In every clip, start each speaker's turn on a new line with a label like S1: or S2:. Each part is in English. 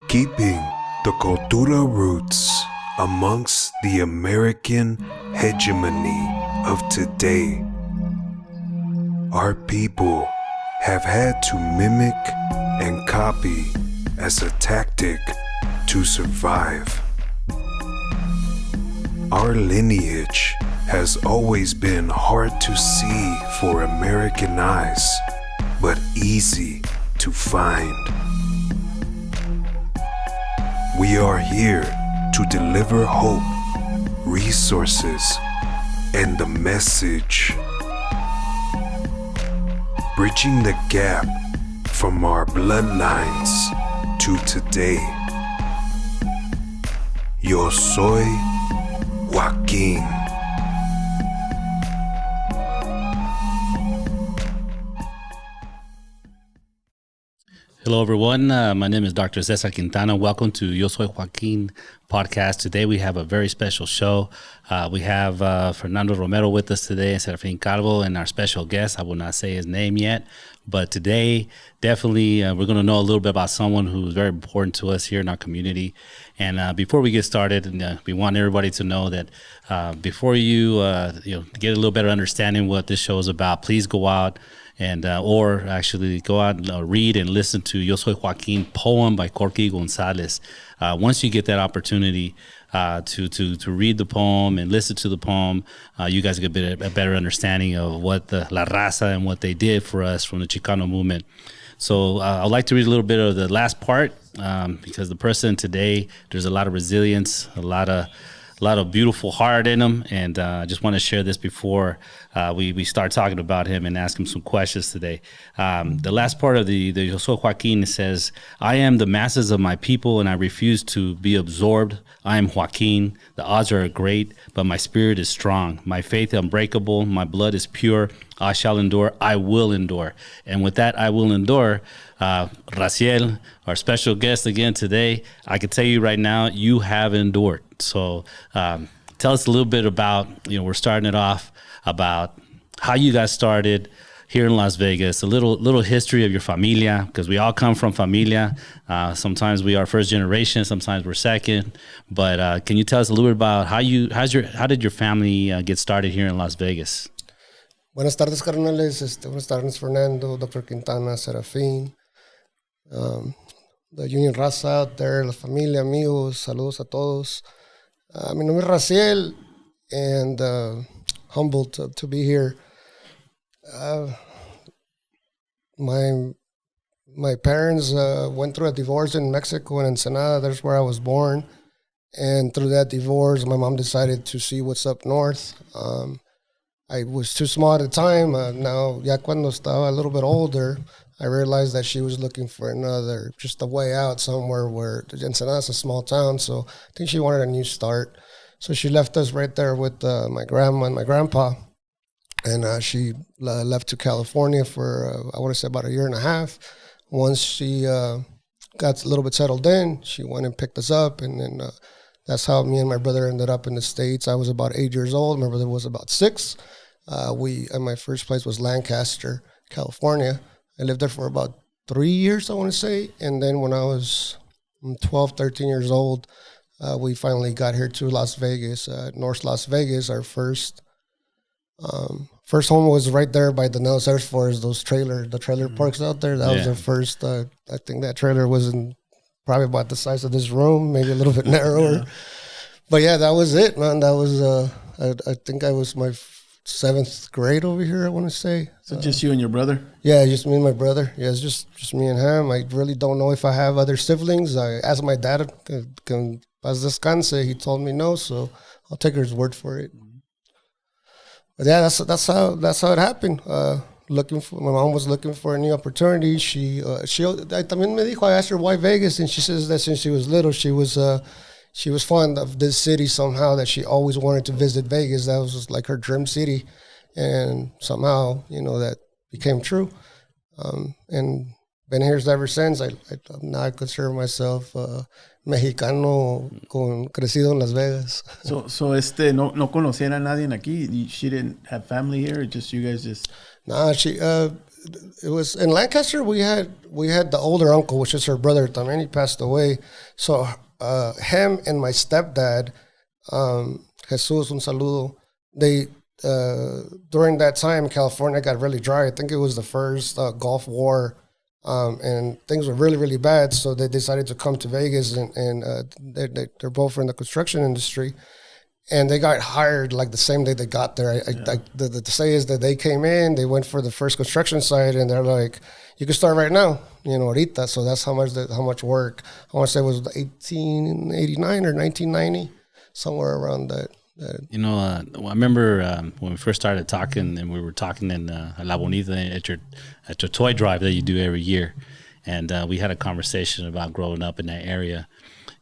S1: keeping the cultura roots amongst the American hegemony of today. Our people have had to mimic and copy as a tactic to survive. Our lineage has always been hard to see for American eyes, but easy to find. We are here to deliver hope, resources, and the message, bridging the gap from our bloodlines to today. Yo soy Joaquin.
S2: Hello, everyone. My name is Dr. Cesar Quintana. Welcome to Yo Soy Joaquin podcast. Today we have a very special show. We have Fernando Romero with us today and Serafin Calvo, and our special guest. I will not say his name yet, but today definitely we're going to know a little bit about someone who's very important to us here in our community. And before we get started, we want everybody to know that before you get a little better understanding what this show is about, please go out and or actually go out and read and listen to Yo Soy Joaquin poem by Corky Gonzalez. Once you get that opportunity to read the poem and listen to the poem, you guys get a better understanding of what the La Raza and what they did for us from the Chicano movement. So I'd like to read a little bit of the last part because the person today, there's a lot of resilience, a lot of beautiful heart in him, and I just want to share this before we start talking about him and ask him some questions today. The last part of the Yo Soy Joaquin says, I am the masses of my people, and I refuse to be absorbed. I am Joaquin. The odds are great, but my spirit is strong. My faith unbreakable. My blood is pure. I shall endure. I will endure. And with that, I will endure. Rassiel, our special guest again today, I can tell you right now, you have endured. So tell us a little bit about, we're starting it off, about how you got started here in Las Vegas, a little history of your familia, because we all come from familia. Sometimes we are first generation, sometimes we're second. But can you tell us a little bit about how did your family get started here in Las Vegas?
S3: Buenas tardes, carnales. Buenas tardes, Fernando, Dr. Quintana, Serafin, the Union Raza out there, la familia, amigos, saludos a todos. Mi nombre es Rassiel, and humbled to be here. My parents went through a divorce in Mexico, in Ensenada. That's where I was born. And through that divorce, my mom decided to see what's up north. I was too small at the time. Now, ya cuando estaba a little bit older, I realized that she was looking for just a way out somewhere where Ensenada's a small town, so I think she wanted a new start. So she left us right there with my grandma and my grandpa, and she left to California for, I want to say, about a year and a half. Once she got a little bit settled in, she went and picked us up, and then that's how me and my brother ended up in the States. I was about 8 years old. My brother was about 6. And my first place was Lancaster, California. I lived there for about 3 years, I want to say. And then when I was 12, 13 years old, we finally got here to Las Vegas, North Las Vegas. Our first home was right there by the Nellis Air Force, the trailer parks out there. That was their first. I think that trailer was probably about the size of this room, maybe a little bit narrower. Yeah. But yeah, that was it, man. That was, I think I was my 7th grade over here, I want to say.
S4: So just you and your brother?
S3: Yeah, just me and my brother. Yeah, it's just me and him. I really don't know if I have other siblings. I asked my dad, can paz descanse? He told me no, so I'll take his word for it. But yeah, that's how it happened. My mom was looking for a new opportunity. She también me dijo, I asked her why Vegas, and she says that since she was little, she was fond of this city somehow, that she always wanted to visit Vegas. That was just like her dream city, and somehow, that became true. And been here ever since. I consider myself Mexicano crecido en Las Vegas.
S4: So no conocían a nadie aquí? She didn't have family here? Just you guys just...
S3: Nah, it was in Lancaster. We had the older uncle, which is her brother. También he passed away. So him and my stepdad, Jesus, un saludo. They during that time, California got really dry. I think it was the first Gulf War, and things were really, really bad. So they decided to come to Vegas, and they're both in the construction industry. And they got hired like the same day they got there. The say is that they came in, they went for the first construction site, and they're like, "You can start right now, ahorita." So that's how much work. I want to say it was 1889 or 1990, somewhere around that.
S2: I remember when we first started talking, and we were talking in La Bonita at your toy drive that you do every year, and we had a conversation about growing up in that area.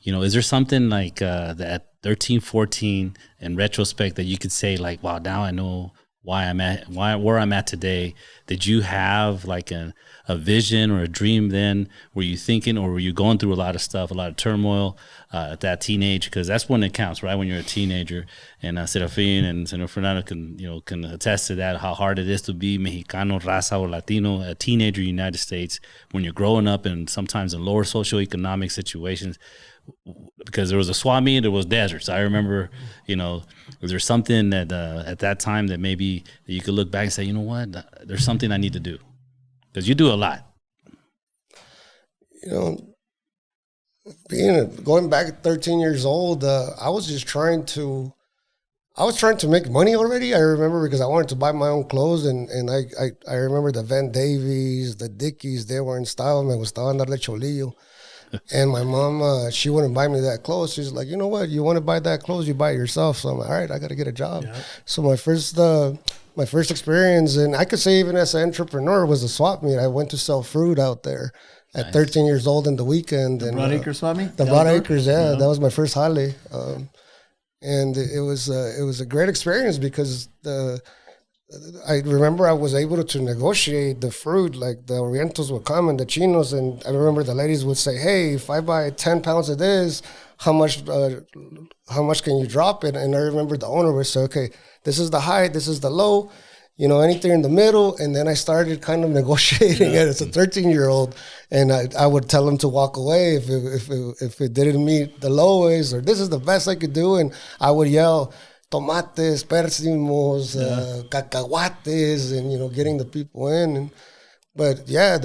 S2: Is there something like that 13, 14 in retrospect that you could say like, wow, now I know where I'm at today? Did you have like a vision or a dream then? Were you thinking, or were you going through a lot of stuff, a lot of turmoil at that teenage? Because that's when it counts, right? When you're a teenager. And Serafin and Senor Fernando can attest to that, how hard it is to be Mexicano, Raza, or Latino, a teenager in the United States, when you're growing up and sometimes in lower socioeconomic situations. Because there was a swap meet, there was deserts. I remember, was there something that at that time that maybe that you could look back and say, you know what, there's something I need to do? Because you do a lot.
S3: Going back at 13 years old, I was trying to make money already. I remember because I wanted to buy my own clothes, and I remember the Van Davies, the Dickies, they were in style. Me gustaba andarle cholillo. And my mom, she wouldn't buy me that clothes. She's like, you know what? You want to buy that clothes? You buy it yourself. So I'm like, all right, I got to get a job. Yeah. So my first experience, and I could say even as an entrepreneur, was a swap meet. I went to sell fruit out there at 13 years old in the weekend.
S4: The Broadacre swap meet?
S3: The Broadacres, yeah. That was my first holiday. And it was a great experience because I remember I was able to negotiate the fruit. Like the Orientals would come and the Chinos, and I remember the ladies would say, "Hey, if I buy 10 pounds of this, how much can you drop it?" And I remember the owner would say, "Okay, this is the high, this is the low, anything in the middle." And then I started kind of negotiating it as a 13-year-old, and I would tell them to walk away if it didn't meet the lowest, or this is the best I could do, and I would yell, tomates, persimos, cacahuates, and getting the people in. But yeah,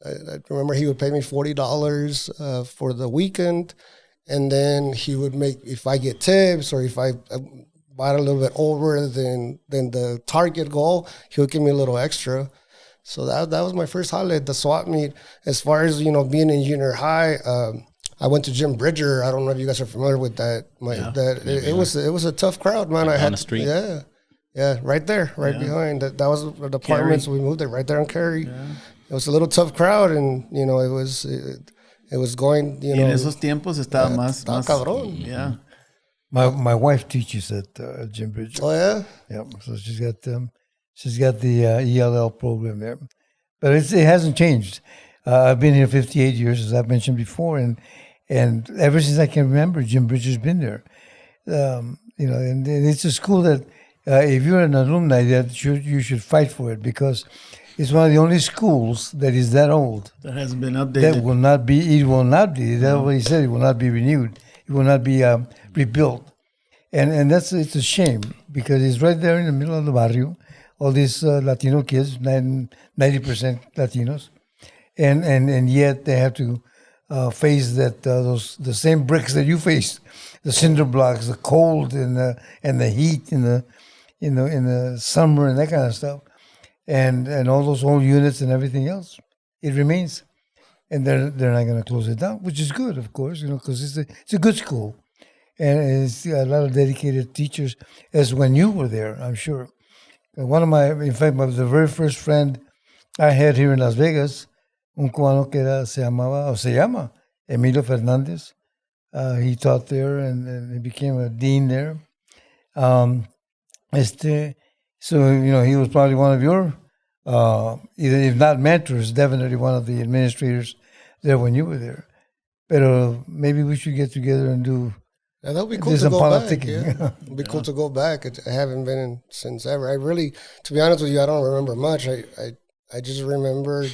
S3: I remember he would pay me $40 for the weekend, and then he would make, if I get tips or if I bought a little bit over than the target goal, he would give me a little extra. So that was my first holiday, the swap meet. As far as being in junior high. I went to Jim Bridger. I don't know if you guys are familiar with that. It was a tough crowd, man.
S2: On the street.
S3: Yeah, right there, behind. That was the apartments. Carey. We moved it right there on Carey. Yeah. It was a little tough crowd, and it was going.
S4: En esos tiempos estaba más
S3: cabrón.
S4: Yeah.
S5: My wife teaches at Jim Bridger.
S3: Oh yeah.
S5: Yeah. So she's got the ELL program there, but it hasn't changed. I've been here 58 years, as I've mentioned before, and ever since I can remember, Jim Bridger's been there. And it's a school that if you're an alumni, that you should fight for it, because it's one of the only schools that is that old.
S4: That hasn't been updated.
S5: It will not be. That's what he said. It will not be renewed. It will not be rebuilt. And it's a shame, because it's right there in the middle of the barrio. All these Latino kids, 90% Latinos. And yet they have to face the same bricks that you faced, the cinder blocks, the cold and the heat in the summer and that kind of stuff, and all those old units and everything else. It remains, and they're not going to close it down, which is good, of course, because it's a good school, and it's a lot of dedicated teachers, as when you were there, I'm sure. The very first friend I had here in Las Vegas, un cubano que se llama Emilio Fernández. He taught there and he became a dean there. So he was probably one of your, either if not mentors, definitely one of the administrators there when you were there. But maybe we should get together and do.
S3: Yeah, that would be cool to go back. Yeah. It would be cool to go back. I haven't been in since ever. I really, to be honest with you, I don't remember much. I just remember.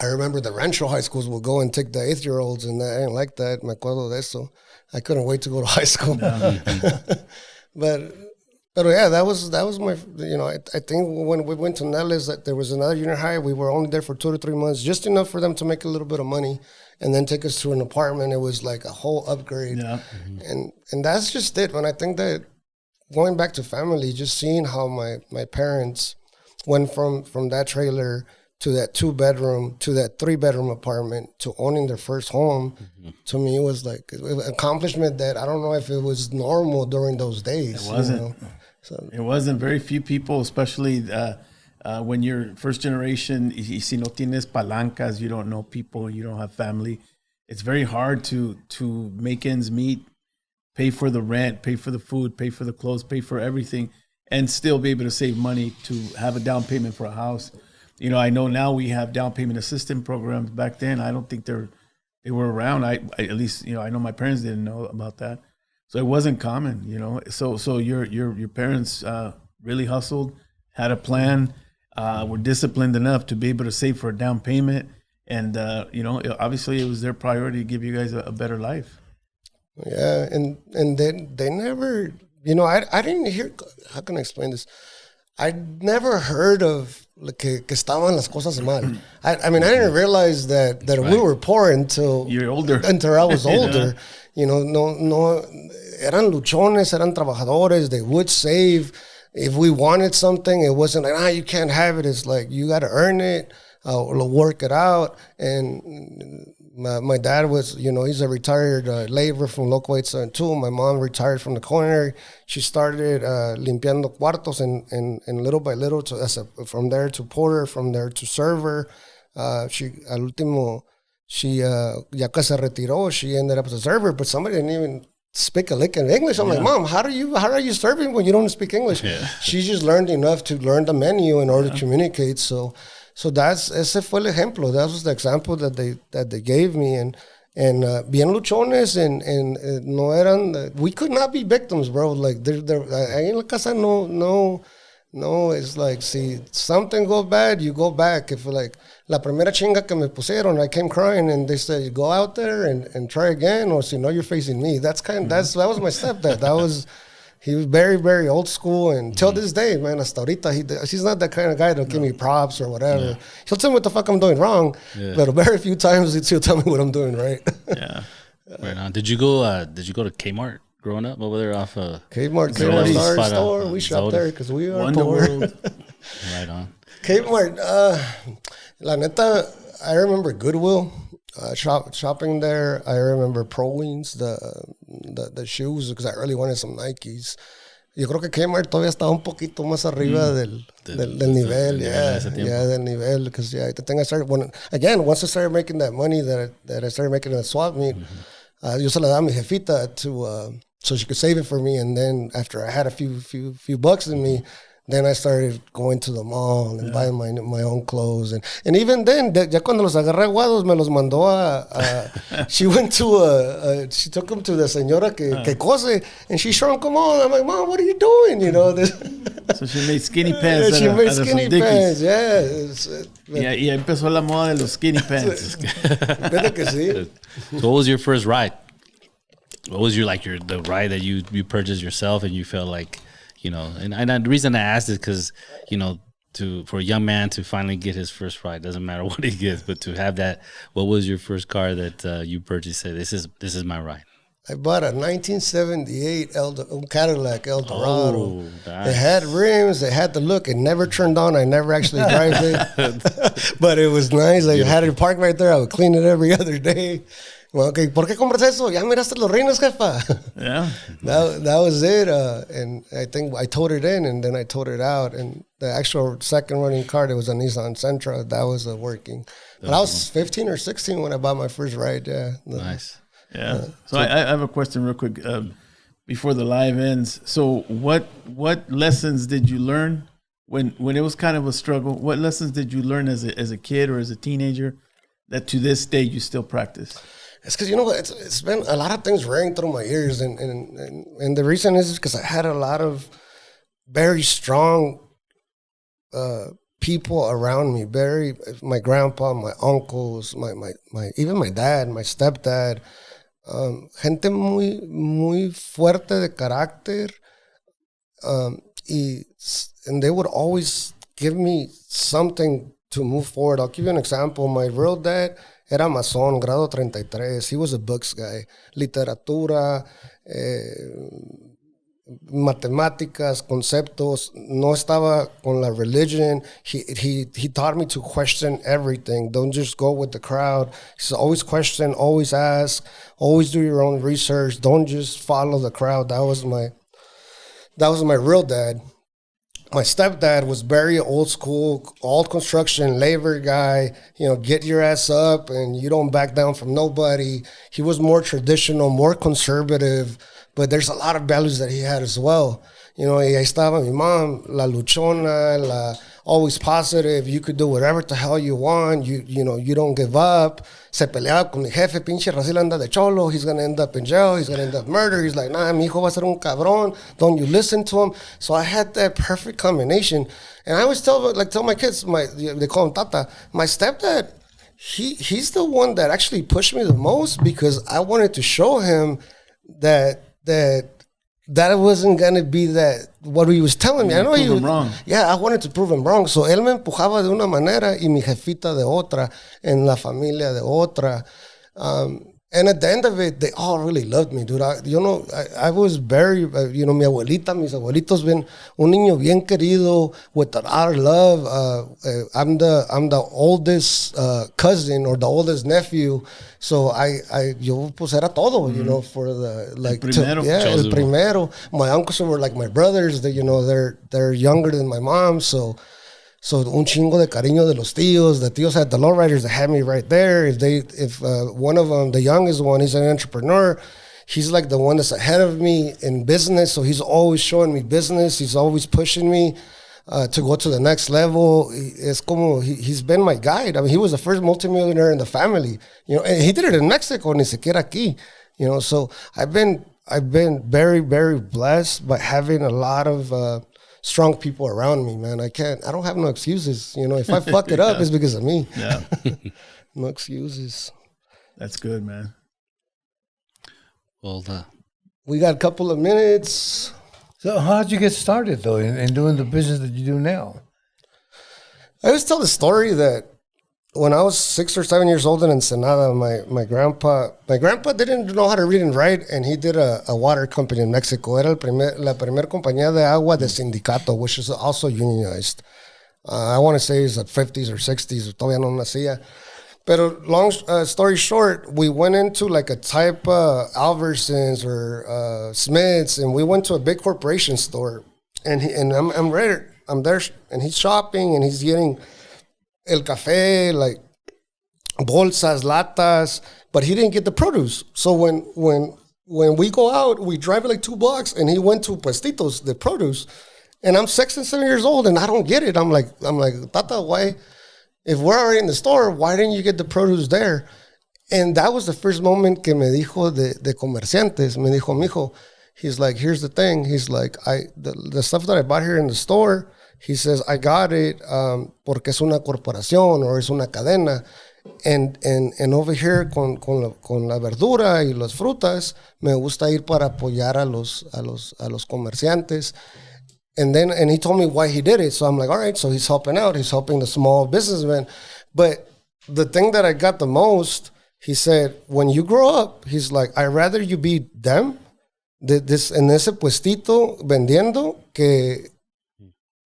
S3: I remember the Rancho high schools would go and take the 8th-year-olds, and I didn't like that. Me acuerdo de eso. I couldn't wait to go to high school. But yeah, that was my, I think when we went to Nellis, that there was another junior high. We were only there for 2 to 3 months, just enough for them to make a little bit of money and then take us to an apartment. It was like a whole upgrade. Yeah. And that's just it. When I think that going back to family, just seeing how my parents went from that trailer to that 2-bedroom, to that 3-bedroom apartment, to owning their first home, to me, it was like an accomplishment that I don't know if it was normal during those days.
S4: It wasn't. So, it wasn't. Very few people, especially when you're first generation, si no tienes palancas, you don't know people, you don't have family. It's very hard to make ends meet, pay for the rent, pay for the food, pay for the clothes, pay for everything, and still be able to save money to have a down payment for a house. I know now we have down payment assistance programs. Back then, I don't think they were around. I at least, I know my parents didn't know about that, so it wasn't common. So your parents really hustled, had a plan, were disciplined enough to be able to save for a down payment, and obviously it was their priority to give you guys a better life.
S3: Yeah, and they never, I didn't hear. How can I explain this? I never heard of que estaban las cosas mal. I mean, I didn't realize that we were poor until
S4: you're older.
S3: Until I was older. No, eran luchones, eran trabajadores. They would save. If we wanted something, it wasn't like, you can't have it. It's like, you got to earn it, or work it out. And my dad was, he's a retired laborer from Local 872. My mom retired from the culinary. She started limpiando cuartos, and little by little, from there to porter, from there to server. Ya que se retiró, she ended up as a server, but somebody didn't even speak a lick in English. I'm like, Mom, how are you serving when you don't speak English? Yeah. She just learned enough to learn the menu in order to communicate. So ese fue el ejemplo. That was the example that they gave me, and bien luchones, and no eran. We could not be victims, bro. Like ahí en la casa no. It's like, see, something goes bad, you go back. If like la primera chinga que me pusieron, I came crying, and they said, you go out there and try again, or si no, you're facing me. That was my stepdad. He was very, very old school, and till this day, man, hasta ahorita, he's not that kind of guy that'll give me props or whatever. Yeah. He'll tell me what the fuck I'm doing wrong, but very few times he'll tell me what I'm doing right.
S2: Yeah. Right on. Did you go to Kmart growing up over there off
S3: Kmart store? We shop there because we are
S4: Wonder
S3: poor.
S4: World.
S2: Right on.
S3: Kmart, la neta, I remember Goodwill. Shopping there. I remember Pro Wings, the shoes, because I really wanted some Nikes. Yo creo que Kmart todavía estaba un poquito más arriba del nivel, del nivel, because I think I started, once I started making that money that I started making in the swap meet, yo se la daba a mi jefita so she could save it for me, and then after I had a few bucks in me, then I started going to the mall and buying my own clothes. And even then, ya cuando los agarré aguados, me los mandó she went to, she took them to the señora que cose, and she shrunk them all. I'm like, Mom, what are you doing?
S4: So she made skinny pants.
S3: She made skinny pants,
S4: yeah. Y empezó la moda de los skinny pants.
S3: Que sí.
S2: So what was your first ride? What was the ride that you purchased yourself and you felt like, and the reason I asked is because, for a young man to finally get his first ride, doesn't matter what he gets, but to have that, what was your first car that you purchased? Say, this is my ride.
S3: I bought a 1978 Cadillac Eldorado.
S2: Oh, nice.
S3: It had rims. It had the look. It never turned on. I never actually drive it. But it was nice. I had it parked right there. I would clean it every other day. Well, okay, ¿por qué compras eso? Ya miraste los rines, jefa.
S4: Yeah.
S3: That was it. And I think I towed it in, and then I towed it out. And the actual second running car, it was a Nissan Sentra. That was working. But I was 15 or 16 when I bought my first ride. Yeah.
S2: Nice.
S4: Yeah. So I have a question real quick before the live ends. So what lessons did you learn when it was kind of a struggle? What lessons did you learn as a kid or as a teenager that to this day you still practice?
S3: It's because, it's been a lot of things rang through my ears. And the reason is because I had a lot of very strong people around me, my grandpa, my uncles, my even my dad, my stepdad, gente muy fuerte de carácter, and they would always give me something to move forward. I'll give you an example. My real dad era masón, grado 33. He was a books guy. Literatura, matemáticas, conceptos. No estaba con la religion. He taught me to question everything. Don't just go with the crowd. He said, always question, always ask, always do your own research. Don't just follow the crowd. That was my real dad. My stepdad was very old school, all construction, labor guy, get your ass up and you don't back down from nobody. He was more traditional, more conservative, but there's a lot of values that he had as well. Y ahí estaba mi mom, la luchona, always positive. You could do whatever the hell you want. You don't give up. Se peleaba con mi jefe, pinche Rassiel anda de cholo. He's going to end up in jail. He's going to end up murdered. He's like, nah, mi hijo va a ser un cabrón. Don't you listen to him. So I had that perfect combination. And I always tell my kids, they call him Tata, my stepdad, he's the one that actually pushed me the most because I wanted to show him that wasn't going to be what he was telling me. I know he was
S4: wrong.
S3: Yeah, I wanted to prove him wrong. So él me empujaba de una manera y mi jefita de otra, en la familia de otra. And at the end of it, they all really loved me, dude. I was very, mi abuelita, mis abuelitos, been un niño bien querido with a lot of love. I'm the oldest cousin or the oldest nephew. So yo pues era todo, for the
S4: el
S3: primero. My uncles were like my brothers. They're younger than my mom, so un chingo de cariño de los tíos. The tíos had the lowriders that had me right there. If one of them, the youngest one, he's an entrepreneur. He's like the one that's ahead of me in business. So he's always showing me business. He's always pushing me to go to the next level. It's como he's been my guide. I mean, he was the first multimillionaire in the family. And he did it in Mexico, ni siquiera aquí. So I've been very, very blessed by having a lot of strong people around me, man. I don't have no excuses. If I fuck it up, it's because of me.
S4: Yeah.
S3: No excuses.
S4: That's good, man.
S2: Well,
S3: we got a couple of minutes.
S5: So how did you get started, though, in doing the business that you do now?
S3: I always tell the story that when I was 6 or 7 years old in Ensenada, my grandpa didn't know how to read and write, and he did a water company in Mexico. Era la primer compañía de agua de sindicato, which is also unionized. I want to say it's the 50s or 60s. Todavía no nacía. Pero long story short, we went into like a type Alversons or Smith's, and we went to a big corporation store, and I'm ready. I'm there, and he's shopping, and he's getting el café, like bolsas, latas, but he didn't get the produce. So when we go out, we drive like 2 blocks, and he went to Puestitos, the produce, and I'm 6 and 7 years old, and I don't get it. I'm like, Tata, why? If we're already in the store, why didn't you get the produce there? And that was the first moment que me dijo de comerciantes. Me dijo, mijo, he's like, here's the thing. He's like, the stuff that I bought here in the store, he says, I got it porque es una corporación or es una cadena. And over here con la verdura y las frutas, me gusta ir para apoyar a los comerciantes. And he told me why he did it. So I'm like, all right, so he's helping out. He's helping the small businessmen. But the thing that I got the most, he said, when you grow up, he's like, I'd rather you be them, en ese puestito vendiendo, que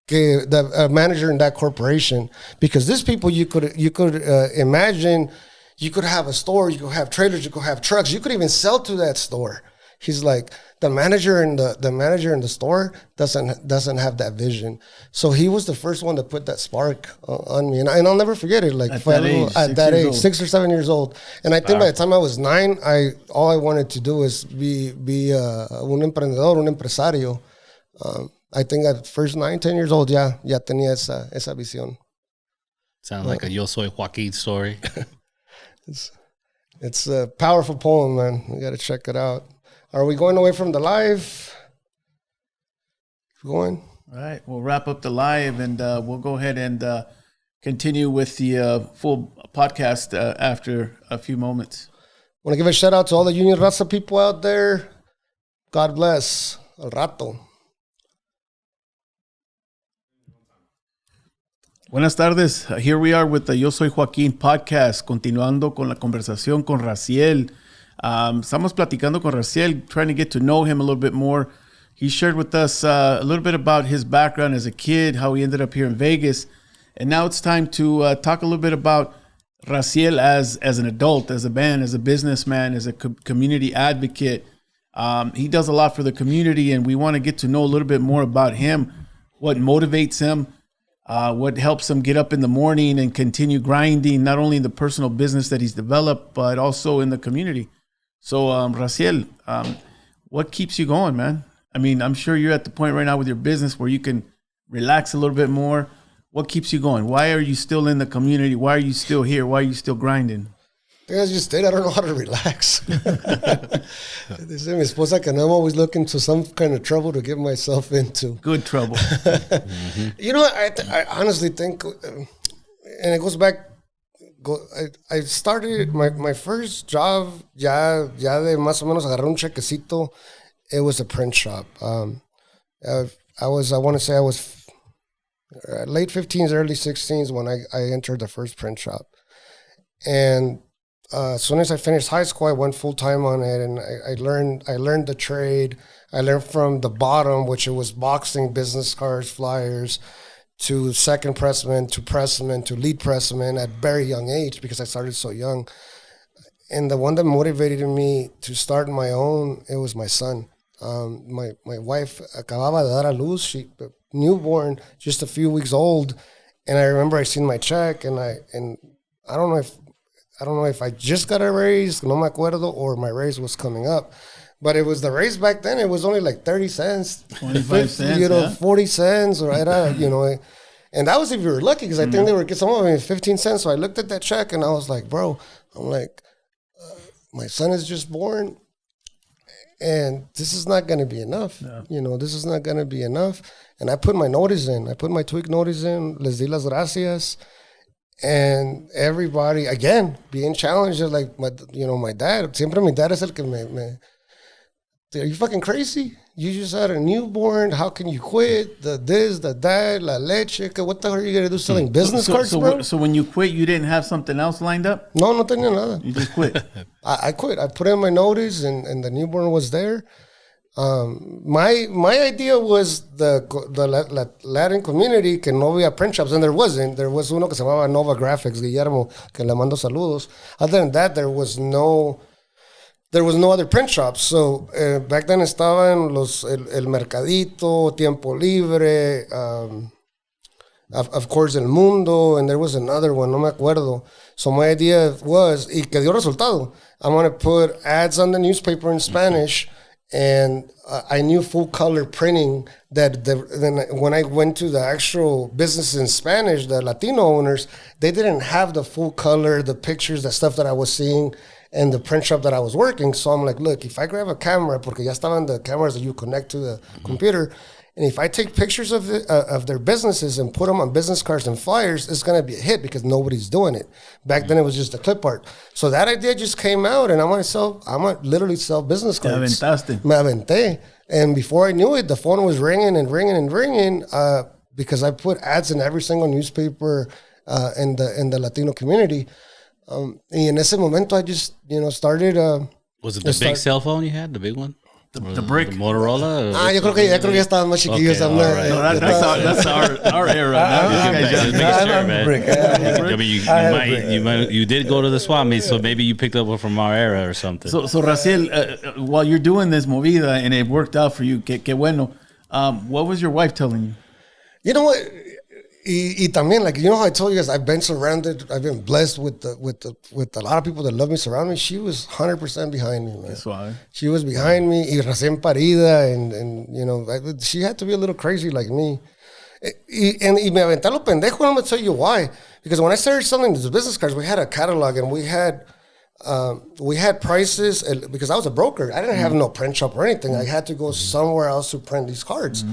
S3: the manager in that corporation. Because these people, you could imagine, you could have a store, you could have trailers, you could have trucks, you could even sell to that store. He's like, the manager in the store doesn't have that vision. So he was the first one to put that spark on me, and I'll never forget it. Like at that age, 6 or 7 years old, and I think by the time I was 9, all I wanted to do was be un emprendedor, un empresario. I think at first 9, 10 years old, ya tenía esa visión.
S2: Sounds like a Yo Soy Joaquin story.
S3: It's a powerful poem, man. You got to check it out. Are we going away from the live? Going?
S4: All right, we'll wrap up the live, and we'll go ahead and continue with the full podcast after a few moments.
S3: Want to give a shout out to all the Union Raza people out there. God bless. Al rato.
S4: Buenas tardes. Here we are with the Yo Soy Joaquín podcast, continuando con la conversación con Rassiel. Estamos platicando con Rassiel, trying to get to know him a little bit more. He shared with us a little bit about his background as a kid, how he ended up here in Vegas. And now it's time to talk a little bit about Rassiel as an adult, as a man, as a businessman, as a community advocate. He does a lot for the community, and we want to get to know a little bit more about him, what motivates him, what helps him get up in the morning and continue grinding, not only in the personal business that he's developed, but also in the community. So, Rassiel, what keeps you going, man? I mean, I'm sure you're at the point right now with your business where you can relax a little bit more. What keeps you going? Why are you still in the community? Why are you still here? Why are you still grinding?
S3: I think I just did. I don't know how to relax. They say mi esposa que I'm always looking to some kind of trouble to get myself into.
S4: Good trouble.
S3: You know, I honestly think, and it goes back, I started my first job, ya de más o menos agarrar un chequecito, it was a print shop. I want to say I was late 15s, early 16s when I entered the first print shop. And as soon as I finished high school, I went full time on it, and I learned the trade. I learned from the bottom, which it was boxing, business cards, flyers, to second pressman, to pressman, to lead pressman at very young age because I started so young. And the one that motivated me to start my own, it was my son. My wife acababa de dar a luz, she newborn, just a few weeks old, and I remember I seen my check, and I don't know if I just got a raise, no me acuerdo, or my raise was coming up. But it was the raise back then, it was only like 30 cents,
S4: 25 cents,
S3: you know,
S4: yeah.
S3: 40 cents, or era, you know. And that was if you were lucky, because I think they were some of them 15 cents. So I looked at that check, and I was like, bro, my son is just born, and this is not going to be enough. No. You know, this is not going to be enough. And I put my notice in. I put my 2-week notice in. Les di las gracias. And everybody, again, being challenged, like, my dad. Siempre mi dad es el que me are you fucking crazy? You just had a newborn. How can you quit? The this, the that, la leche. What the hell are you going to do selling business cards, bro?
S4: So when you quit, you didn't have something else lined up?
S3: No tenía nada.
S4: You just quit?
S3: I quit. I put in my notice, and the newborn was there. My idea was the Latin community que no había print shops, and there wasn't. There was uno que se llamaba Nova Graphics, Guillermo, que le mando saludos. Other than that, there was no other print shops. So back then estaban el Mercadito, Tiempo Libre, of course El Mundo, and there was another one, no me acuerdo. So my idea was, y que dio resultado, I'm going to put ads on the newspaper in Spanish. And I knew full color printing then when I went to the actual business in Spanish, the Latino owners, they didn't have the full color, the pictures, the stuff that I was seeing in the print shop that I was working. So I'm like, look, if I grab a camera, porque ya estaban the cameras that you connect to the computer, and if I take pictures of their businesses and put them on business cards and flyers, it's going to be a hit because nobody's doing it. Back then, it was just a clip art. So that idea just came out, and I'm going to literally sell business cards.
S4: Te aventaste.
S3: Me aventé. And before I knew it, the phone was ringing and ringing and ringing because I put ads in every single newspaper in the Latino community. Y en ese momento, I just, started.
S2: Was it the big cell phone you had, the big one?
S4: The brick.
S2: The Motorola?
S3: Yo creo que ya estaban más chiquillos.
S2: Okay, right.
S4: No, that's our era.
S2: You did go to the swap meet, so maybe you picked up one from our era or something.
S4: So Rassiel, while you're doing this movida and it worked out for you, que bueno, what was your wife telling you?
S3: You know what? Y también, like, you know how I told you guys, I've been blessed with a lot of people that love me, surround me. She was 100% behind me, man.
S4: That's why.
S3: She was behind me, y recién parida, and she had to be a little crazy like me. Y me aventé lo pendejo, and I'm going to tell you why. Because when I started selling these business cards, we had a catalog, and we had prices, because I was a broker. I didn't have no print shop or anything. I had to go somewhere else to print these cards.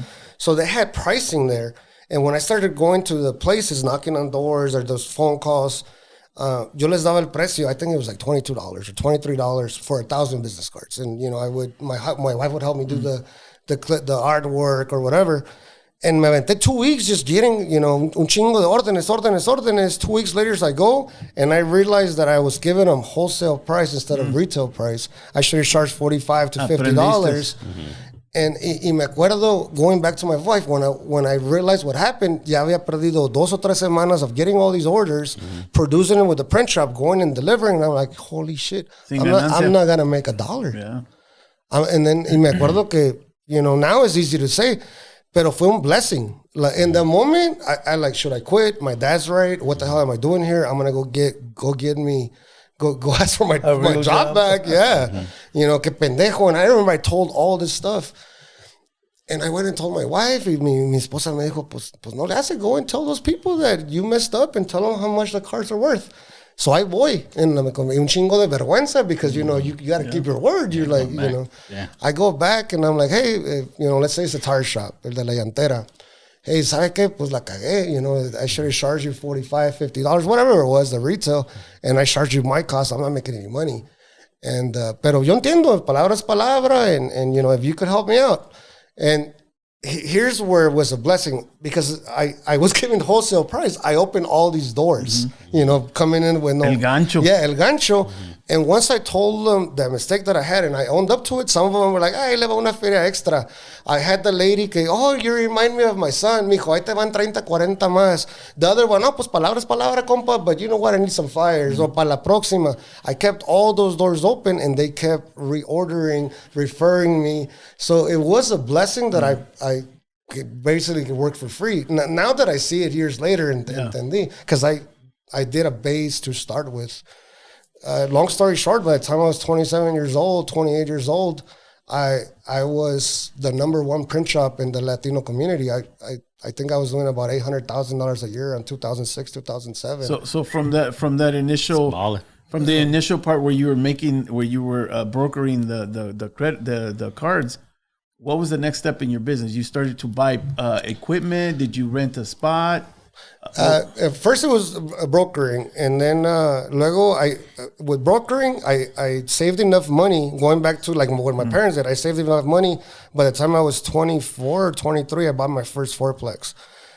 S3: So they had pricing there. And when I started going to the places, knocking on doors or those phone calls, yo les daba el precio. I think it was like $22 or $23 for 1,000 business cards. And, you know, my wife would help me do the artwork or whatever. And me aventé 2 weeks just getting, you know, un chingo de órdenes. 2 weeks later, I go, and I realized that I was giving them wholesale price instead of retail price. I should have charged $45 to $50. And y me acuerdo, going back to my wife, when I realized what happened, ya había perdido 2 or 3 semanas of getting all these orders, producing them with the print shop, going and delivering. And I'm like, holy shit, I'm not going to make $1.
S4: Yeah.
S3: And then y me acuerdo que, you know, now it's easy to say, pero fue un blessing. Like in the moment, I like, should I quit? My dad's right. What the hell am I doing here? I'm gonna go ask for my job back. Yeah, you know, que pendejo. And I remember I told all this stuff, and I went and told my wife. Y mi esposa me dijo, pues no le hace. Go and tell those people that you messed up and tell them how much the cards are worth. So I voy, and me comí un chingo de vergüenza because, you know, you got to keep your word. You're like, you know, I go back and I'm like, hey, you know, let's say it's a tire shop, el de la llantera. Hey, ¿sabe qué? Pues la cagué. You know, I should have charged you $45, $50, whatever it was, the retail, and I charged you my cost. I'm not making any money. And, pero yo entiendo, palabra es palabra, and, you know, if you could help me out. And here's where it was a blessing, because I was giving wholesale price. I opened all these doors, you know, coming in with no...
S4: El gancho.
S3: Yeah, el gancho. And once I told them the mistake that I had, and I owned up to it, some of them were like, ay, le va una feria extra. I had the lady que, oh, you remind me of my son. Mijo, ahí te van 30, 40 más. The other one, no, pues palabra es palabra, compa, but you know what, I need some flyers. O para la próxima. I kept all those doors open, and they kept reordering, referring me. So it was a blessing that I basically could work for free. Now that I see it years later, entendí, because I did a base to start with. Long story short, by the time I was 27 years old, 28 years old, I was the -- print shop in the Latino community. I think I was doing about $800,000 a year in 2006, 2007.
S4: So from that initial from the initial part where you were brokering the cards, what was the next step in your business? You started to buy equipment. Did you rent a spot?
S3: At first it was brokering, and then luego with brokering I saved enough money, going back to like what my parents did. I saved enough money. By the time I was 24 or 23, I bought my first fourplex.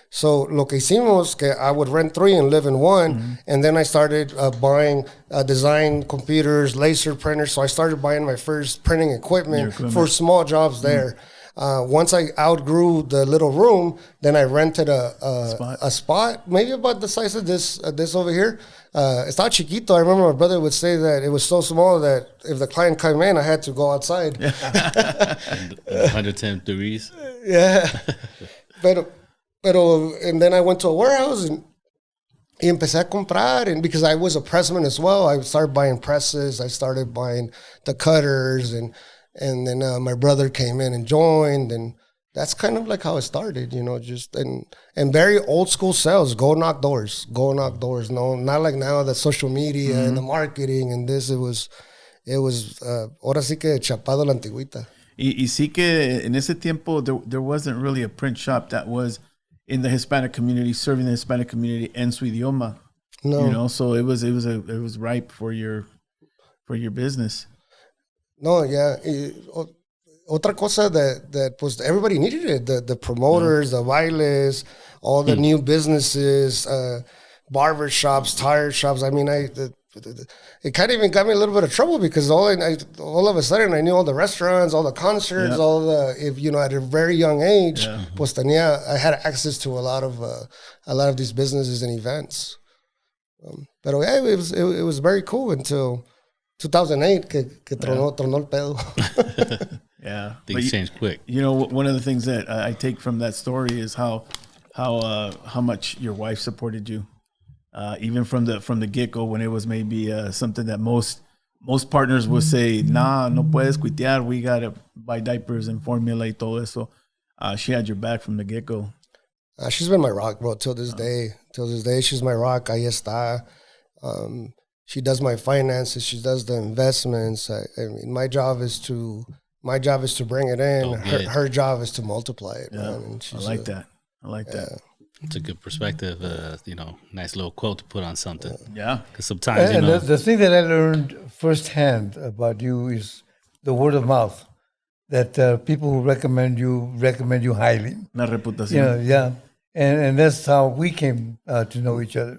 S3: So lo que hicimos, que I would rent 3 and live in 1, and then I started buying design computers, laser printers. So I started buying my first printing equipment for small jobs there. Once I outgrew the little room, then I rented a spot, maybe about the size of this over here. Estaba chiquito. I remember my brother would say that it was so small that if the client came in, I had to go outside.
S2: 110 degrees.
S3: Yeah. Pero, and then I went to a warehouse and empecé a comprar, and because I was a pressman as well, I started buying presses. I started buying the cutters, and then my brother came in and joined, and that's kind of like how it started, you know, just and very old school sales. Go knock doors. No, not like now the social media and the marketing and this. It was ahora sí que chapado la antigüita.
S4: Y sí que en ese tiempo there wasn't really a print shop that was in the Hispanic community, serving the Hispanic community en su idioma. No, you know, so it was ripe for your business.
S3: No, yeah. Otra cosa that pues everybody needed it. The promoters, the bailes, all the new businesses, barber shops, tire shops. I mean, it kind of even got me a little bit of trouble because all of a sudden I knew all the restaurants, all the concerts, at a very young age, pues I had access to a lot of these businesses and events. But yeah, it was very cool until 2008 que tronó el pedo.
S4: Yeah,
S2: things change quick.
S4: You know, one of the things that I take from that story is how much your wife supported you. Even from the get-go, when it was maybe something that most partners would say, nah, no puedes cuitear, we got to buy diapers and formula y todo eso. She had your back from the get-go.
S3: She's been my rock, bro, till this day. She's my rock. Ahí está. She does my finances. She does the investments. My job is to My job is to bring it in.
S2: Go get it.
S3: Her job is to multiply it.
S4: Yeah,
S3: Man. And
S4: I like that. I like that.
S2: It's a good perspective. Nice little quote to put on something.
S4: Yeah.
S2: Because sometimes,
S5: And the thing that I learned firsthand about you is the word of mouth. That people who recommend you highly.
S4: Una reputación.
S5: Yeah. And that's how we came to know each other.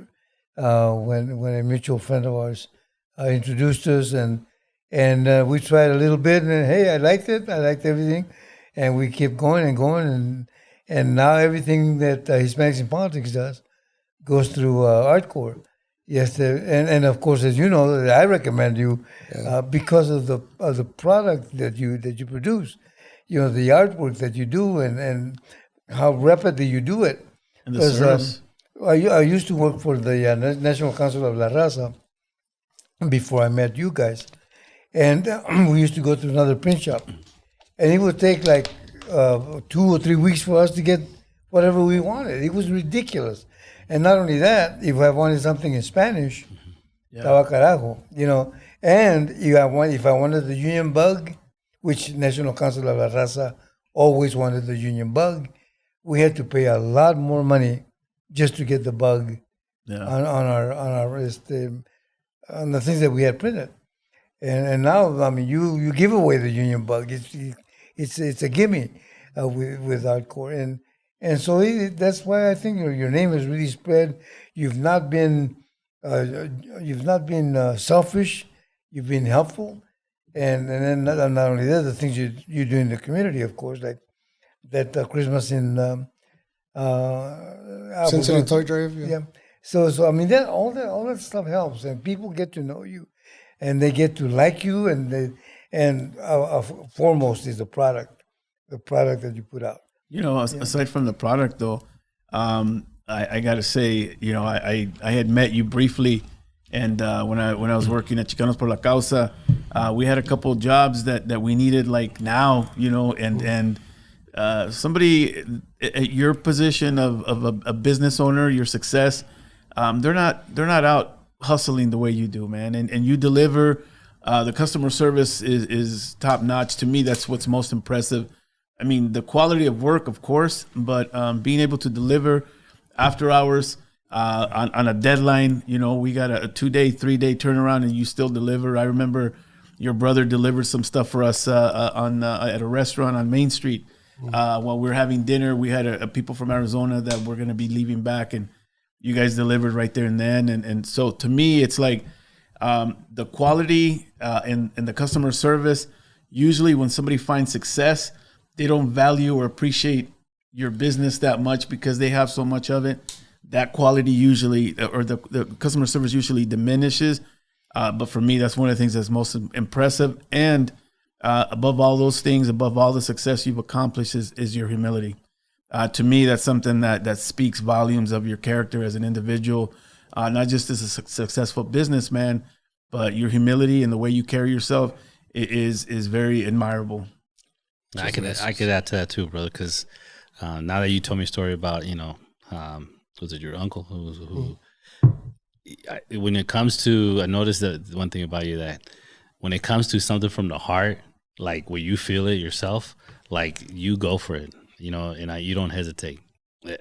S5: When a mutual friend of ours introduced us, and we tried a little bit, and hey, I liked it. I liked everything, and we kept going and going, and now everything that Hispanics in Politics does goes through Artkore. Yes, and of course, as you know, I recommend you because of the product that you produce. You know, the artwork that you do, and how rapidly you do it.
S4: And the service.
S5: I used to work for the National Council of La Raza before I met you guys, and we used to go to another print shop, and it would take like 2 or 3 weeks for us to get whatever we wanted. It was ridiculous. And not only that, if I wanted something in Spanish, estaba carajo, you know. And if I wanted the Union Bug, which National Council of La Raza always wanted the Union Bug, we had to pay a lot more money just to get the bug on the things that we had printed. And now, I mean, you give away the Union Bug. It's a gimme with Artkore, and so that's why I think your name has really spread. You've not been selfish. You've been helpful, and then not only that, the things you do in the community, of course, like that Christmas in
S3: Cincinnati Toy Drive.
S5: Yeah. So I mean that all that stuff helps, and people get to know you, and they get to like you, and foremost is the product that you put out.
S4: You know, aside from the product, though, I got to say, you know, I had met you briefly, and when I was working at Chicanos por la Causa, we had a couple of jobs that we needed like now, you know, and somebody at your position of a business owner, your success, they're not out hustling the way you do, man, and you deliver. The customer service is top notch. To me, that's what's most impressive. I mean, the quality of work, of course, but being able to deliver after hours on a deadline. You know, we got a 2-day, 3-day turnaround, and you still deliver. I remember your brother delivered some stuff for us at a restaurant on Main Street while we were having dinner. We had a people from Arizona that were going to be leaving back, and you guys delivered right there and then. And so to me, it's like the quality and the customer service. Usually, when somebody finds success, they don't value or appreciate your business that much because they have so much of it. That quality usually, or the customer service usually diminishes. But for me, that's one of the things that's most impressive. And above all those things, above all the success you've accomplished is your humility. To me, that's something that speaks volumes of your character as an individual, not just as a successful businessman, but your humility and the way you carry yourself is very admirable.
S2: I could add to that too, brother, because now that you told me a story about, was it your uncle who when it comes to, I noticed that one thing about you, that when it comes to something from the heart, like where you feel it yourself, like you go for it, and you don't hesitate.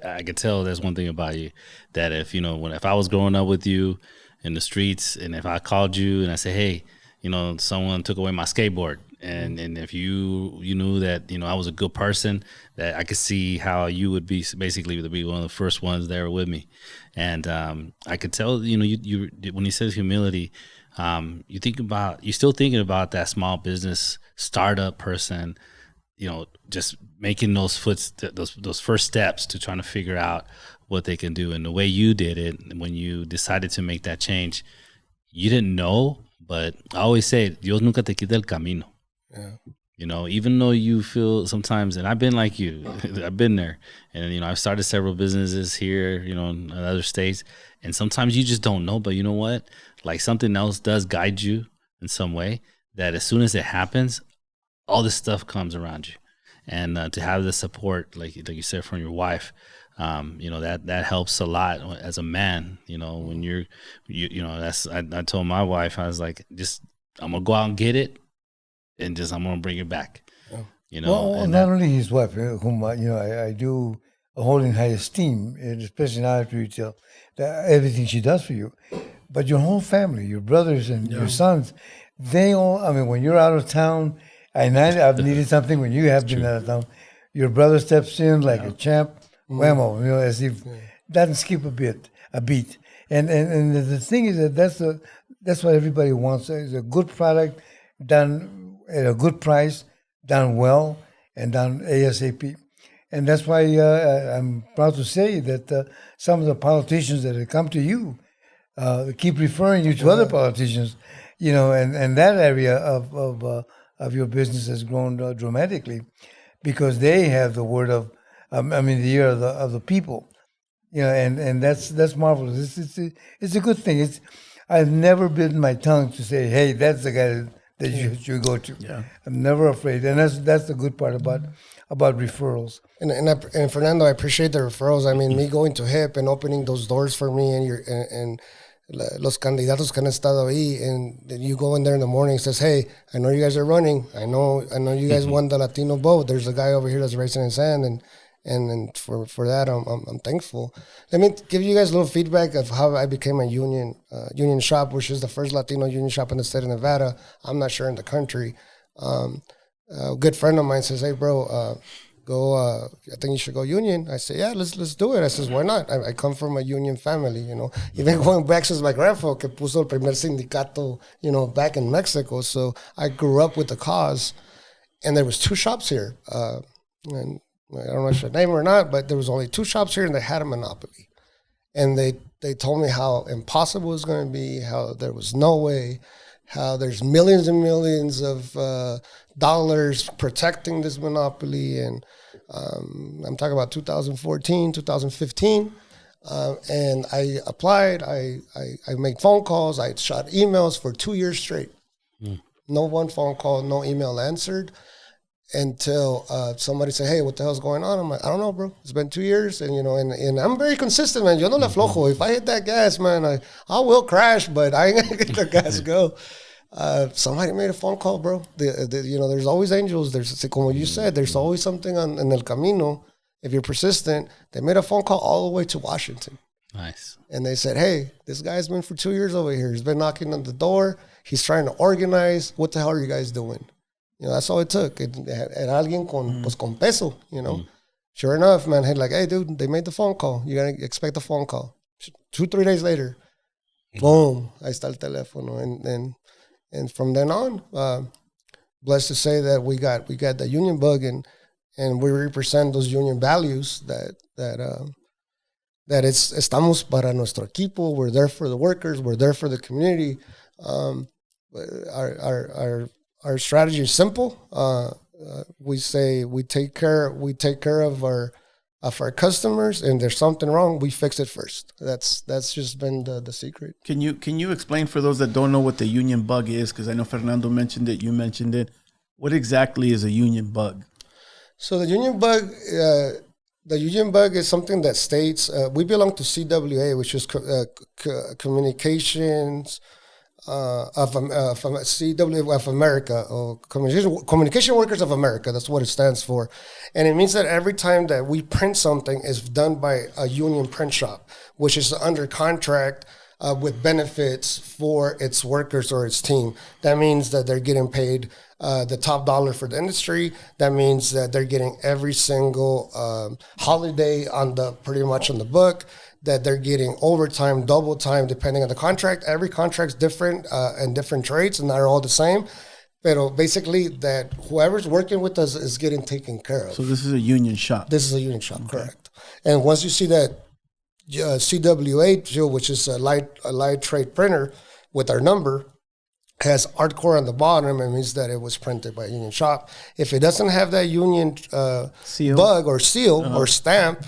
S2: I could tell that's one thing about you, that if I was growing up with you in the streets, and if I called you and I say, hey, someone took away my skateboard, and if you knew that I was a good person, that I could see how you would be basically to be one of the first ones there with me. And I could tell you when he says humility, you're still thinking about that small business startup person, just making those first steps to trying to figure out what they can do. And the way you did it, when you decided to make that change, you didn't know, but I always say, Dios nunca te quita el camino. Yeah. Even though you feel sometimes, and I've been like you, I've been there, and I've started several businesses here, in other states, and sometimes you just don't know. But you know what? Like something else does guide you in some way, that as soon as it happens, all this stuff comes around you, and to have the support, like you said, from your wife, that helps a lot as a man. When I told my wife, I was like, I'm gonna go out and get it, and I'm gonna bring it back. You know,
S5: Well,
S2: and
S5: not only his wife, whom I do hold in high esteem, and especially now after you tell that everything she does for you, but your whole family, your brothers and your sons, they all. I mean, when you're out of town, and I've needed something when you have been out of town, your brother steps in like a champ, whammo, as if doesn't skip a beat. And the thing is that that's what everybody wants. Is a good product done at a good price, done well, and done ASAP. And that's why I'm proud to say that some of the politicians that have come to you keep referring you to other politicians, and that area of your business has grown dramatically because they have the word of, the ear of the people, and that's marvelous. It's a good thing. I've never bitten my tongue to say, hey, that's the guy that you should go to.
S4: Yeah.
S5: I'm never afraid, and that's the good part about referrals.
S3: And Fernando, I appreciate the referrals. I mean, me going to HIP and opening those doors for me and los candidatos que han estado ahí, and you go in there in the morning and says, hey, I know you guys are running. I know you guys won the Latino vote. There's a guy over here that's raising his hand, and for that, I'm thankful. Let me give you guys a little feedback of how I became a union shop, which is the first Latino union shop in the state of Nevada. I'm not sure in the country. A good friend of mine says, hey, bro, I think you should go union. I say, yeah, let's do it. I says, why not? I come from a union family, even going back since my grandfather que puso el primer sindicato, back in Mexico. So I grew up with the cause, and there was 2 shops here. And I don't know if I should name or not, but there was only 2 shops here, and they had a monopoly. And they told me how impossible it was going to be, how there was no way, how there's millions and millions of dollars protecting this monopoly. And I'm talking about 2014, 2015. And I applied. I made phone calls. I shot emails for 2 years straight. No one phone call, no email answered until somebody said, hey, what the hell's going on? I'm like, I don't know, bro. It's been 2 years. And, and I'm very consistent, man. Yo no le aflojo. If I hit that gas, man, I will crash, but I ain't going to get the gas go. Somebody made a phone call, bro. There's always angels. There's, como you said, there's always something in el camino. If you're persistent, they made a phone call all the way to Washington.
S2: Nice.
S3: And they said, hey, this guy's been for 2 years over here. He's been knocking on the door. He's trying to organize. What the hell are you guys doing? That's all it took. Era alguien con peso, Sure enough, man, like, hey, dude, they made the phone call. You're going to expect a phone call. 2-3 days later, boom, ahí está el teléfono. And from then on, blessed to say that we got the union bug, and we represent those union values that it's estamos para nuestro equipo. We're there for the workers. We're there for the community. Our strategy is simple. We say we take care of our customers, and there's something wrong, we fix it first. That's just been the secret.
S4: Can you explain for those that don't know what the union bug is? Because I know Fernando mentioned it, you mentioned it. What exactly is a union bug? So
S3: the union bug is something that states we belong to CWA, which is Communications of CW of America, or Communication Workers of America. That's what it stands for. And it means that every time that we print something is done by a union print shop, which is under contract with benefits for its workers or its team. That means that they're getting paid the top dollar for the industry. That means that they're getting every single holiday pretty much on the book, that they're getting overtime, double time, depending on the contract. Every contract's different and different trades, and they're all the same. But basically, that whoever's working with us is getting taken care of.
S4: So this is a union shop.
S3: This is a union shop, okay. Correct. And once you see that CWA, which is a light trade printer with our number, has Artkore on the bottom, it means that it was printed by a union shop. If it doesn't have that union bug or seal or stamp,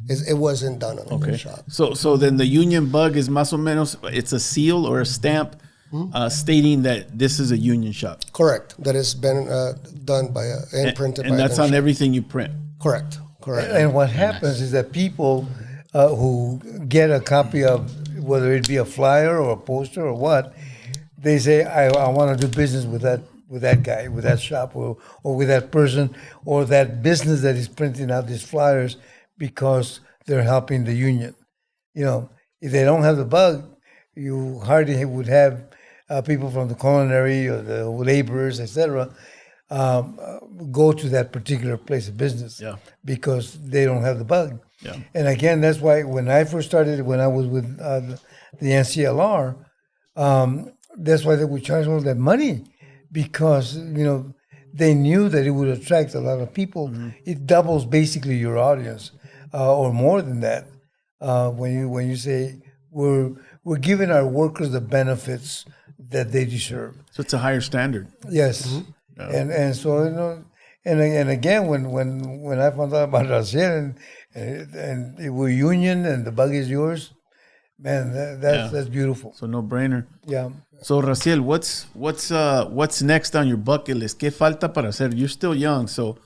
S3: it wasn't done on a union shop.
S4: So then the union bug is más o menos, it's a seal or a stamp stating that this is a union shop.
S3: Correct. That has been done by and printed by a
S4: and that's on
S3: shop.
S4: Everything you print.
S3: Correct.
S5: And what happens is that people who get a copy of, whether it be a flyer or a poster or what, they say, I want to do business with that with that guy, with that shop, or with that person, or that business that is printing out these flyers because they're helping the union. You know, if they don't have the bug, you hardly would have people from the culinary or the laborers, etc., go to that particular place of business because they don't have the bug.
S4: Yeah.
S5: And again, that's why when I first started, when I was with the NCLR, that's why they would charge all that money because, you know, they knew that it would attract a lot of people. Mm-hmm. It doubles basically your audience or more than that. When you say we're giving our workers the benefits that they deserve.
S4: So it's a higher standard.
S5: Yes. Mm-hmm. And so, you know, and again, when I found out about Rassiel and we're union and the bug is yours, man, that's beautiful.
S4: So no brainer.
S5: Yeah.
S4: So Rassiel, what's next on your bucket list? ¿Qué falta para hacer? You're still young, so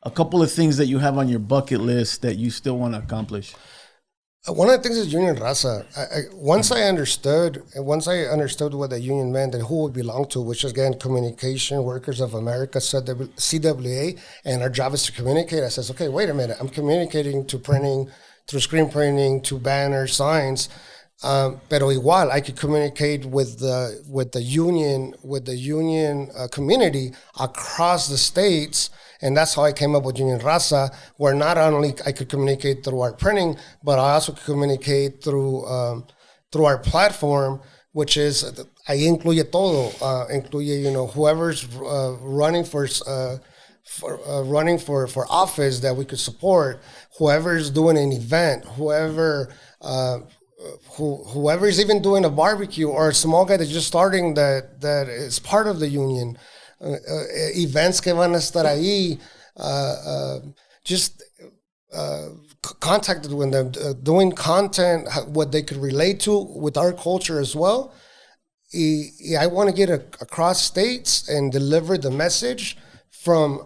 S4: a couple of things that you have on your bucket list that you still want to accomplish.
S3: One of the things is Union Raza. Once I understood what the union meant and who it belonged to, which is, again, Communication Workers of America, CWA, and our job is to communicate. I says, okay, wait a minute. I'm communicating to printing, through screen printing, to banners, signs. Pero igual, I could communicate with the union community across the states. And that's how I came up with Union Raza, where not only I could communicate through our printing, but I also could communicate through our platform, which is I incluye todo, incluye, you know, whoever's running for office that we could support, whoever's doing an event, whoever's even doing a barbecue, or a small guy that's just starting that is part of the union. Events que van a estar ahí, contacted with them, doing content, what they could relate to with our culture as well. I want to get across states and deliver the message from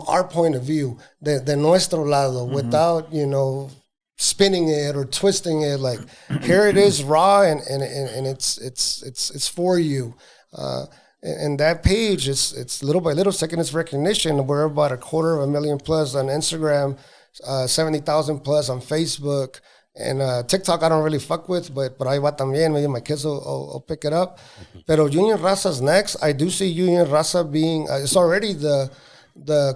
S3: our point of view, de nuestro lado, without, you know, spinning it or twisting it. Like, here it is raw, and it's for you. And that page, it's little by little, second its recognition. We're about 250,000 plus on Instagram, 70,000 plus on Facebook, and TikTok I don't really fuck with, but ahí va también. Maybe my kids will pick it up. Pero Union Raza's next. I do see Union Raza being it's already the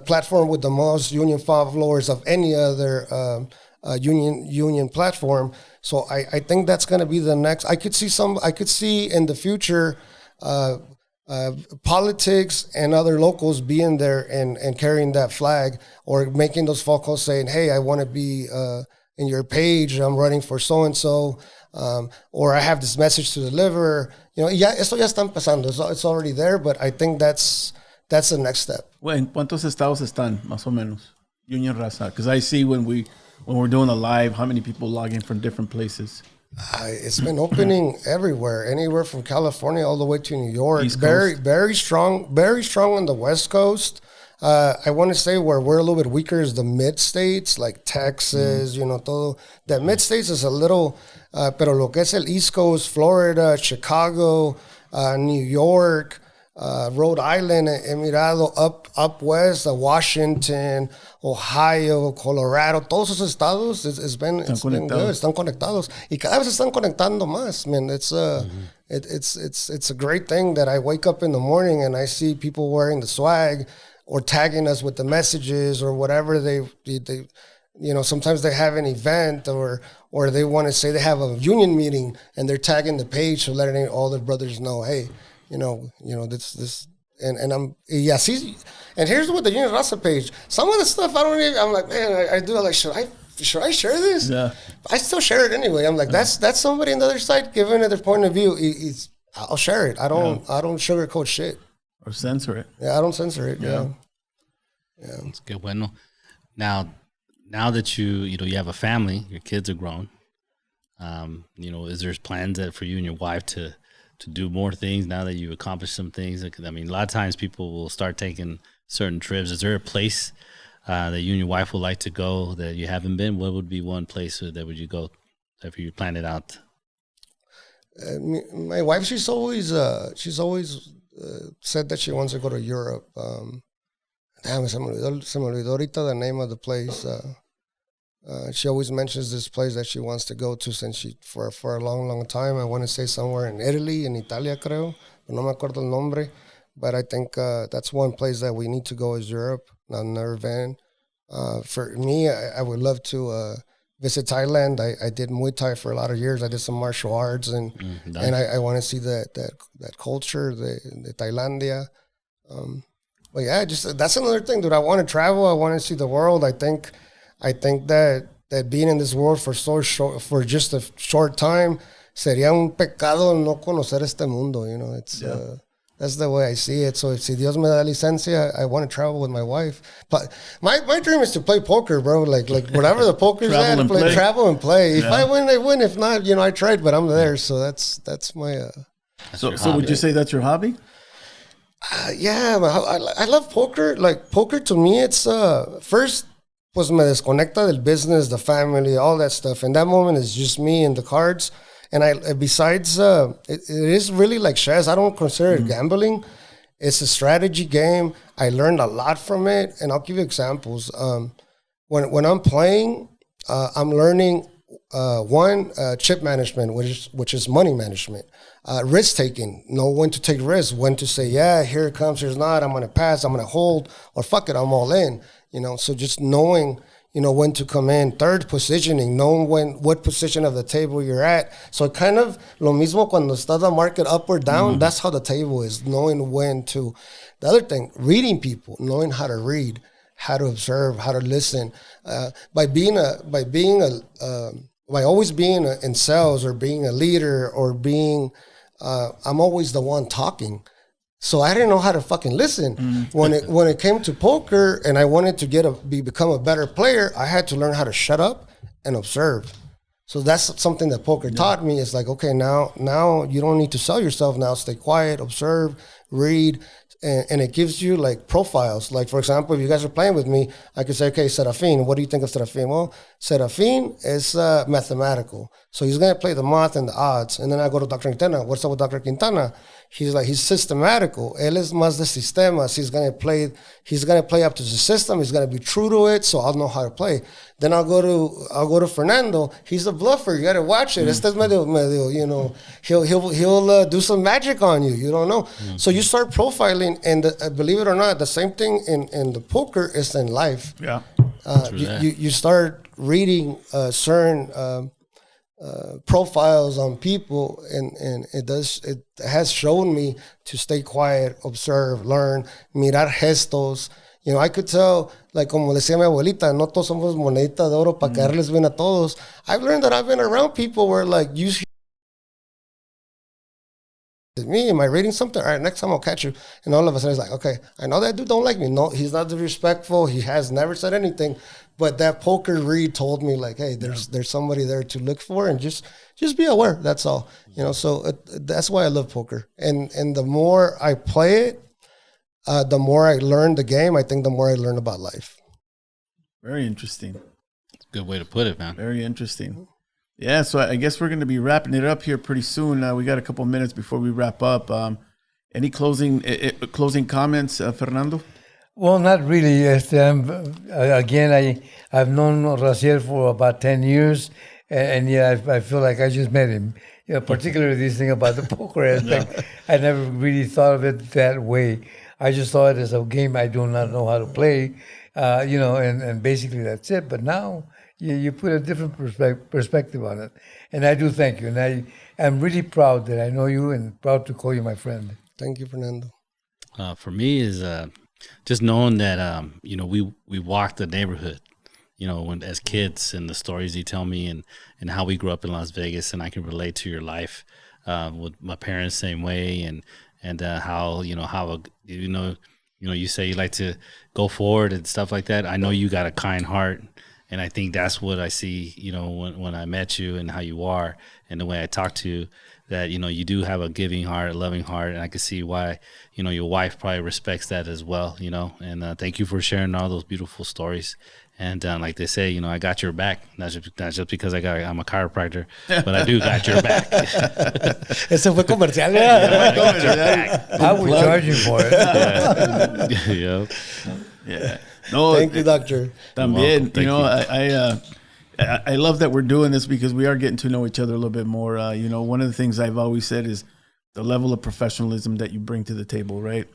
S3: platform with the most union followers of any other union platform. So I think that's going to be the next. I could see in the future. Politics and other locals being there and carrying that flag, or making those phone calls saying, hey, I want to be in your page, I'm running for so-and-so, or I have this message to deliver. You know, esto ya está empezando. It's already there, but I think that's the next step.
S4: Well, ¿en cuántos estados están, más o menos, Union Raza? Because I see when we're doing a live, how many people log in from different places.
S3: It's been opening everywhere, anywhere from California all the way to New York. Very strong on the West Coast. I want to say where we're a little bit weaker is the mid states, like Texas, you know, todo. The mid states is a little, pero lo que es el East Coast, Florida, Chicago, New York, Rhode Island, he mirado up west, Washington, Ohio, Colorado, todos esos estados, it's been good, están conectados, y cada vez están conectando más, man. It's a great thing that I wake up in the morning and I see people wearing the swag or tagging us with the messages or whatever they you know, sometimes they have an event or they want to say they have a union meeting and they're tagging the page so letting all their brothers know, hey, you know, this, and I'm, see, and here's what the Union Raza page, some of the stuff I'm like, man, I do, like, should I share this? Yeah. I still share it anyway. I'm like, that's somebody on the other side giving it their point of view. I'll share it. I don't sugarcoat shit.
S4: Or censor it.
S3: Yeah, I don't censor it. Yeah.
S2: That's good. Bueno, now that you have a family, your kids are grown, you know, is there plans for you and your wife to do more things now that you've accomplished some things? I mean, a lot of times people will start taking certain trips. Is there a place that you and your wife would like to go that you haven't been? What would be one place that would you go if you planned it out?
S3: My wife, she's always said that she wants to go to Europe. Damn, se me olvidó ahorita the name of the place. She always mentions this place that she wants to go to since for a long time. I want to say somewhere in Italy, in Italia, creo. But no me acuerdo el nombre. But I think that's one place that we need to go is Europe. I've never been. For me, I would love to visit Thailand. I did Muay Thai for a lot of years. I did some martial arts, and I want to see that culture, the Thailandia. But yeah, just that's another thing, dude. I want to travel. I want to see the world. I think that being in this world for just a short time, sería un pecado no conocer este mundo. You know, it's that's the way I see it. So if si Dios me da licencia, I want to travel with my wife. But my dream is to play poker, bro. Like whatever the poker's at, travel and play. If I win, I win. If not, I tried, but I'm there. So that's my.
S4: So would you say that's your hobby?
S3: Yeah, I love poker. Like poker to me, it's first pues me desconecta del business, the family, all that stuff. And that moment is just me and the cards. And besides, it is really like chess. I don't consider it gambling. It's a strategy game. I learned a lot from it, and I'll give you examples. When I'm playing, I'm learning chip management, which is money management. Risk taking, know when to take risks, when to say, yeah, here it comes, here's not, I'm going to pass, I'm going to hold, or fuck it, I'm all in. So just knowing, when to come in. Third, positioning, knowing what position of the table you're at. So kind of lo mismo cuando está the market up or down, that's how the table is, knowing when to. The other thing, reading people, knowing how to read, how to observe, how to listen. By always being in sales or being a leader or being, I'm always the one talking. So I didn't know how to fucking listen. When it came to poker and I wanted to become a better player, I had to learn how to shut up and observe. So that's something that poker taught me. It's like, okay, now you don't need to sell yourself. Now stay quiet, observe, read, and it gives you like profiles. Like, for example, if you guys are playing with me, I could say, okay, Serafin, what do you think of Serafin? Well, Serafin is mathematical. So he's going to play the math and the odds. And then I go to Dr. Quintana. What's up with Dr. Quintana? He's systematical. Él es más de sistemas. He's going to play up to the system. He's going to be true to it. So I'll know how to play. Then I'll go to Fernando. He's a bluffer. You got to watch it. Este es medio, he'll do some magic on you. You don't know. So you start profiling, and believe it or not, the same thing in the poker is in life.
S4: Yeah.
S3: You start reading certain profiles on people, and it has shown me to stay quiet, observe, learn, mirar gestos. I could tell, like como decía mi abuelita, no todos somos monedita de oro para caerles bien a todos. I've learned that I've been around people where like you me, am I reading something? All right, next time I'll catch you. And all of a sudden it's like, okay, I know that dude don't like me. No, he's not disrespectful. He has never said anything. But that poker read told me like, hey, there's somebody there to look for, and just be aware. That's all. So that's why I love poker. And the more I play it, the more I learn the game. I think the more I learn about life.
S4: Very interesting.
S2: Good way to put it, man.
S4: Very interesting. Yeah, so I guess we're going to be wrapping it up here pretty soon. We got a couple minutes before we wrap up. Any closing comments, Fernando?
S5: Well, not really. Again, I've known Rassiel for about 10 years, and I feel like I just met him. Particularly this thing about the poker aspect. Yeah. I never really thought of it that way. I just thought it as a game I do not know how to play, and basically that's it. But now you put a different perspective on it, and I do thank you. And I'm really proud that I know you, and proud to call you my friend.
S3: Thank you, Fernando.
S2: For me is just knowing that we walked the neighborhood, as kids, and the stories you tell me, and how we grew up in Las Vegas, and I can relate to your life with my parents same way, and how you say you like to go forward and stuff like that. I know you got a kind heart, and I think that's what I see when I met you and how you are and the way I talk to you. that, you know, you do have a giving heart, a loving heart, and I can see why, you know, your wife probably respects that as well, you know. And thank you for sharing all those beautiful stories. And like they say, you know, I got your back. Not just because I'm a chiropractor, but I do got your back.
S3: Ese fue comercial.
S5: I would charge you for it.
S2: Yeah.
S4: Yeah. No,
S3: Thank you, doctor.
S4: También,
S2: Thank
S4: you know,
S2: you.
S4: I love that we're doing this because we are getting to know each other a little bit more. You know, one of the things I've always said is the level of professionalism that you bring to the table, right?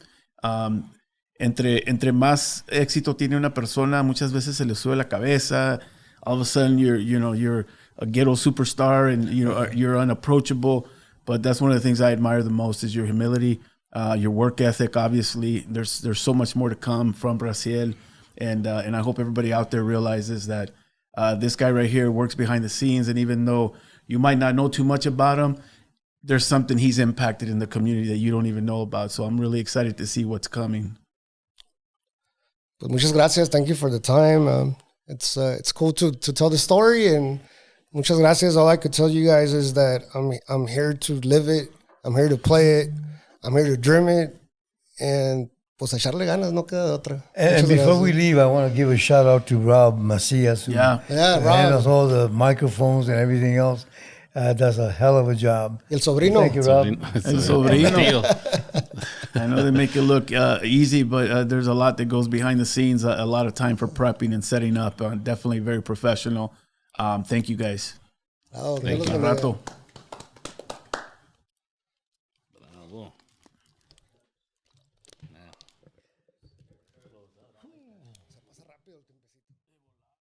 S4: Entre más éxito tiene una persona, muchas veces se le sube la cabeza. All of a sudden, you're a ghetto superstar, and you're unapproachable. But that's one of the things I admire the most is your humility, your work ethic. Obviously, there's so much more to come from Rassiel, and I hope everybody out there realizes that this guy right here works behind the scenes, and even though you might not know too much about him, there's something he's impacted in the community that you don't even know about. So I'm really excited to see what's coming.
S3: Pues muchas gracias. Thank you for the time. It's cool to tell the story, and muchas gracias. All I could tell you guys is that I'm here to live it. I'm here to play it. I'm here to dream it, and pues a echarle ganas, no queda de otra.
S5: And before we leave, I want to give a shout out to Rob Macias, who
S3: Rob
S5: handles all the microphones and everything else. Does a hell of a job.
S3: El sobrino.
S5: Thank you, Rob.
S4: El sobrino. I know they make it look easy, but there's a lot that goes behind the scenes, a lot of time for prepping and setting up. Definitely very professional. Thank you, guys.
S3: Oh,
S2: Thank you.
S4: Un rato.
S3: Pasa rápido el tiempo.